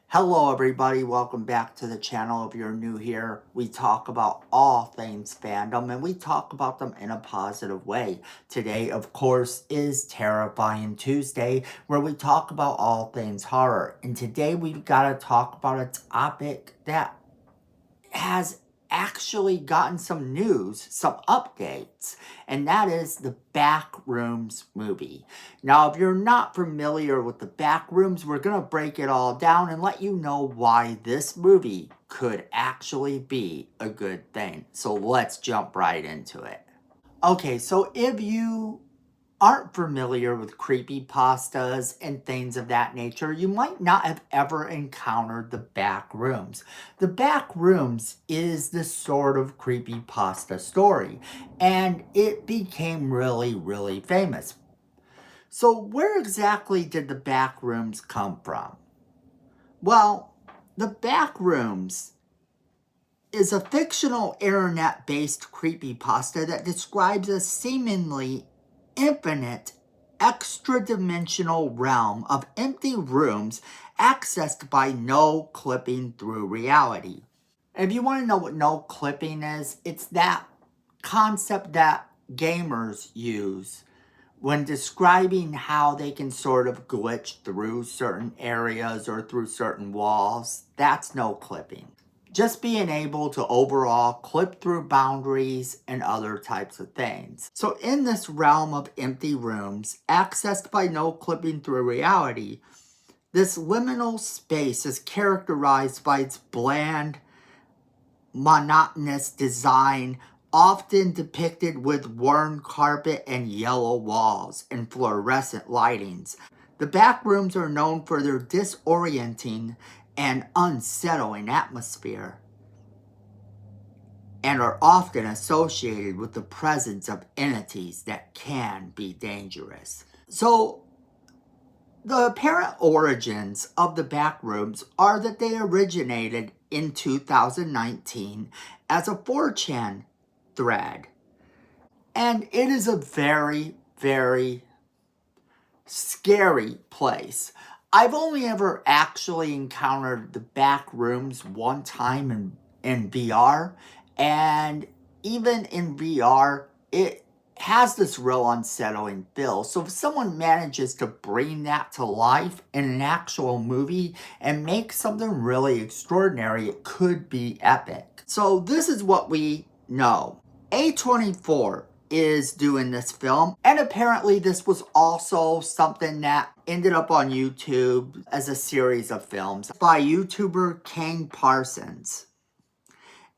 Hello everybody, welcome back to the channel. If you're new here, we talk about all things fandom and we talk about them in a positive way. Today, of course, is Terrifying Tuesday, where we talk about all things horror. And today we've got to talk about a topic that has actually gotten some news, some updates, and that is the Backrooms movie. Now, if you're not familiar with the Backrooms, we're going to break it all down and let you know why this movie could actually be a good thing. So let's jump right into it. Okay, so if you aren't familiar with creepypastas and things of that nature, you might not have ever encountered the back rooms. The back rooms is the sort of creepypasta story, and it became really, really famous. So where exactly did the back rooms come from? Well, the back rooms is a fictional internet-based creepypasta that describes a seemingly infinite extra-dimensional realm of empty rooms accessed by no clipping through reality. And if you want to know what no clipping is, it's that concept that gamers use when describing how they can sort of glitch through certain areas or through certain walls. That's no clipping. Just being able to overall clip through boundaries and other types of things. So in this realm of empty rooms, accessed by no clipping through reality, this liminal space is characterized by its bland, monotonous design, often depicted with worn carpet and yellow walls and fluorescent lightings. The back rooms are known for their disorienting and unsettling atmosphere, and are often associated with the presence of entities that can be dangerous. So, the apparent origins of the backrooms are that they originated in 2019 as a 4chan thread. And it is a very, very scary place. I've only ever actually encountered the backrooms one time in VR. And even in VR, it has this real unsettling feel. So if someone manages to bring that to life in an actual movie and make something really extraordinary, it could be epic. So this is what we know. A24 is doing this film, and apparently this was also something that ended up on YouTube as a series of films by YouTuber Kane Parsons.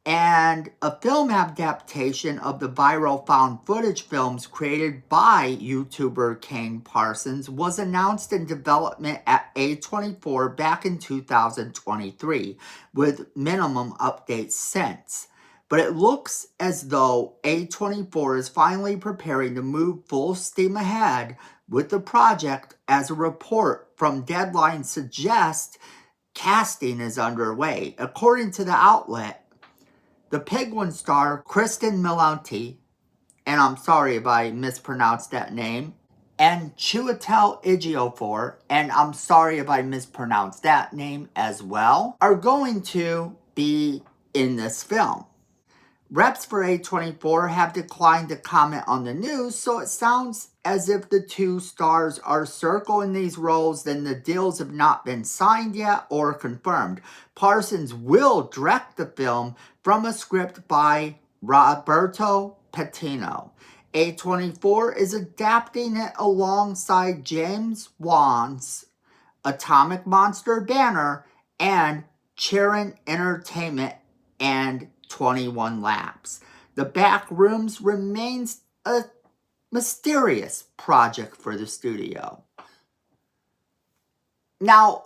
And a film adaptation of the viral found footage films created by YouTuber Kane Parsons was announced in development at A24 back in 2023, with minimum updates since. But it looks as though A24 is finally preparing to move full steam ahead with the project, as a report from Deadline suggests casting is underway. According to the outlet, the Penguin star Kristen Milioti, and I'm sorry if I mispronounced that name, and Chiwetel Ejiofor, and I'm sorry if I mispronounced that name as well, are going to be in this film. Reps for A24 have declined to comment on the news, so it sounds as if the two stars are circling these roles, then the deals have not been signed yet or confirmed. Parsons will direct the film from a script by Roberto Patino. A24 is adapting it alongside James Wan's Atomic Monster banner and Charon Entertainment and 21 Labs. The Backrooms remains a mysterious project for the studio. Now,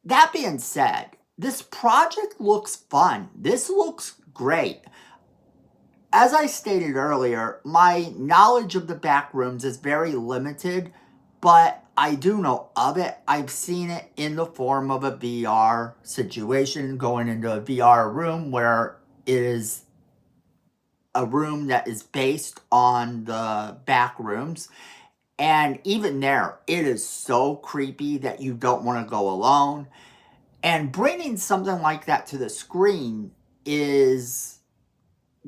that being said, this project looks fun. This looks great. As I stated earlier, my knowledge of the Backrooms is very limited, but I do know of it. I've seen it in the form of a VR situation, going into a VR room where it is a room that is based on the back rooms. And even there, it is so creepy that you don't want to go alone. And bringing something like that to the screen is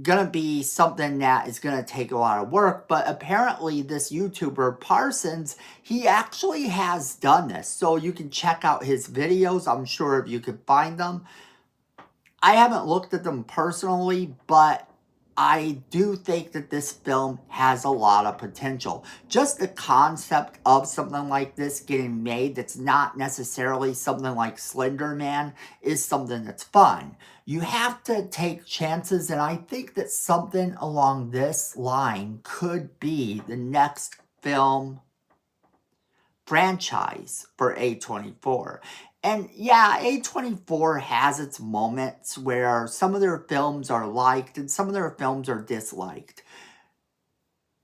going to be something that is going to take a lot of work. But apparently this YouTuber Parsons, he actually has done this. So you can check out his videos. I'm sure if you can find them. I haven't looked at them personally, but I do think that this film has a lot of potential. Just the concept of something like this getting made that's not necessarily something like Slender Man is something that's fun. You have to take chances, and I think that something along this line could be the next film franchise for A24. And yeah, A24 has its moments where some of their films are liked and some of their films are disliked.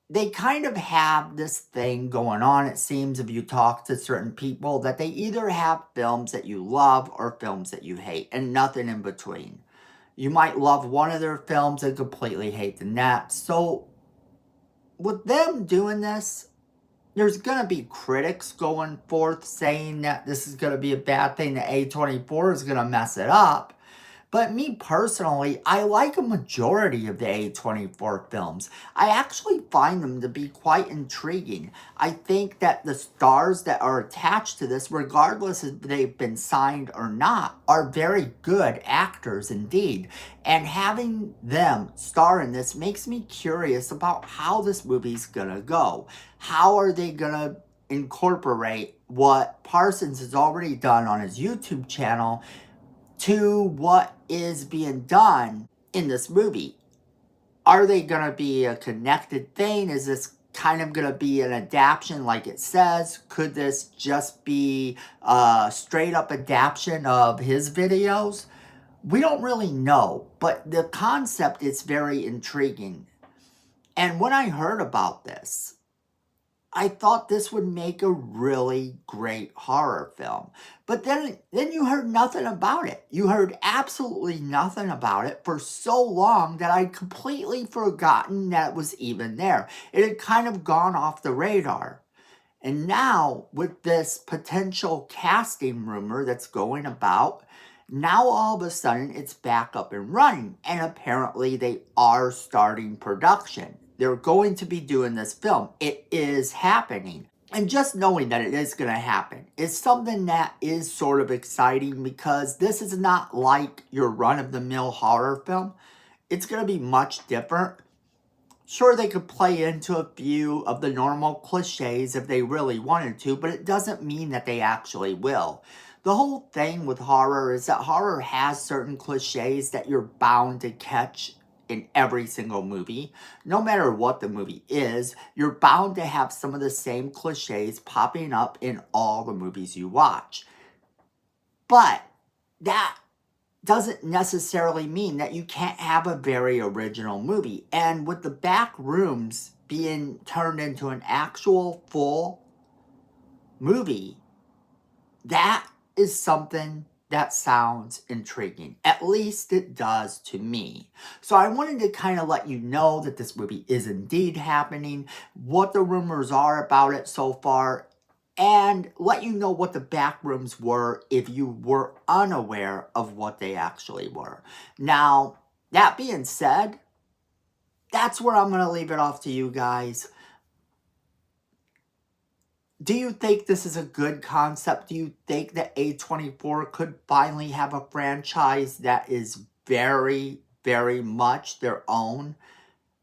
They kind of have this thing going on, it seems, if you talk to certain people, that they either have films that you love or films that you hate, and nothing in between. You might love one of their films and completely hate the next. So with them doing this, there's going to be critics going forth saying that this is going to be a bad thing, that A24 is going to mess it up. But me personally, I like a majority of the A24 films. I actually find them to be quite intriguing. I think that the stars that are attached to this, regardless if they've been signed or not, are very good actors indeed. And having them star in this makes me curious about how this movie's gonna go. How are they gonna incorporate what Parsons has already done on his YouTube channel to what is being done in this movie? Are they going to be a connected thing? Is this kind of going to be an adaptation like it says? Could this just be a straight up adaptation of his videos? We don't really know, but the concept is very intriguing. And when I heard about this, I thought this would make a really great horror film. But then you heard nothing about it. You heard absolutely nothing about it for so long that I'd completely forgotten that it was even there. It had kind of gone off the radar. And now, with this potential casting rumor that's going about, now all of a sudden it's back up and running. And apparently they are starting production. They're going to be doing this film. It is happening. And just knowing that it is going to happen is something that is sort of exciting, because this is not like your run-of-the-mill horror film. It's going to be much different. Sure, they could play into a few of the normal cliches if they really wanted to, but it doesn't mean that they actually will. The whole thing with horror is that horror has certain cliches that you're bound to catch in every single movie. No matter what the movie is, you're bound to have some of the same cliches popping up in all the movies you watch. But that doesn't necessarily mean that you can't have a very original movie. And with the Backrooms being turned into an actual full movie, that is something that sounds intriguing. At least it does to me. So I wanted to kind of let you know that this movie is indeed happening, what the rumors are about it so far, and let you know what the Backrooms were if you were unaware of what they actually were. Now, that being said, that's where I'm going to leave it off to you guys. Do you think this is a good concept? Do you think that A24 could finally have a franchise that is very, very much their own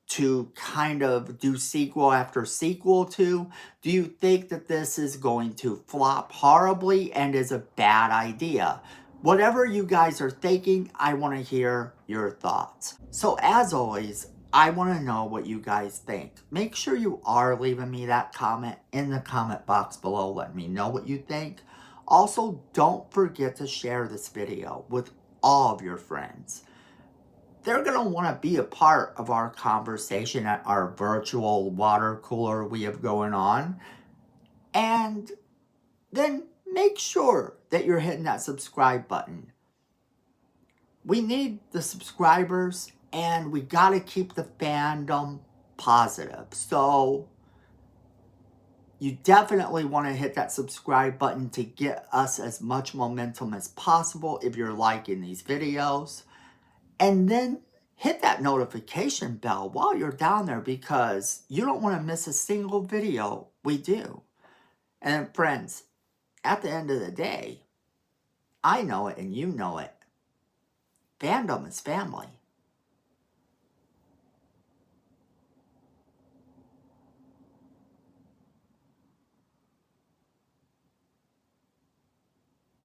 to kind of do sequel after sequel to? Do you think that this is going to flop horribly and is a bad idea? Whatever you guys are thinking, I want to hear your thoughts. So as always, I want to know what you guys think. Make sure you are leaving me that comment in the comment box below. Let me know what you think. Also, don't forget to share this video with all of your friends. They're going to want to be a part of our conversation at our virtual water cooler we have going on. And then make sure that you're hitting that subscribe button. We need the subscribers, and we got to keep the fandom positive. So You definitely want to hit that subscribe button to get us as much momentum as possible if you're liking these videos. And then hit that notification bell while you're down there, because you don't want to miss a single video we do. And friends, at the end of the day, I know it and you know it. Fandom is family.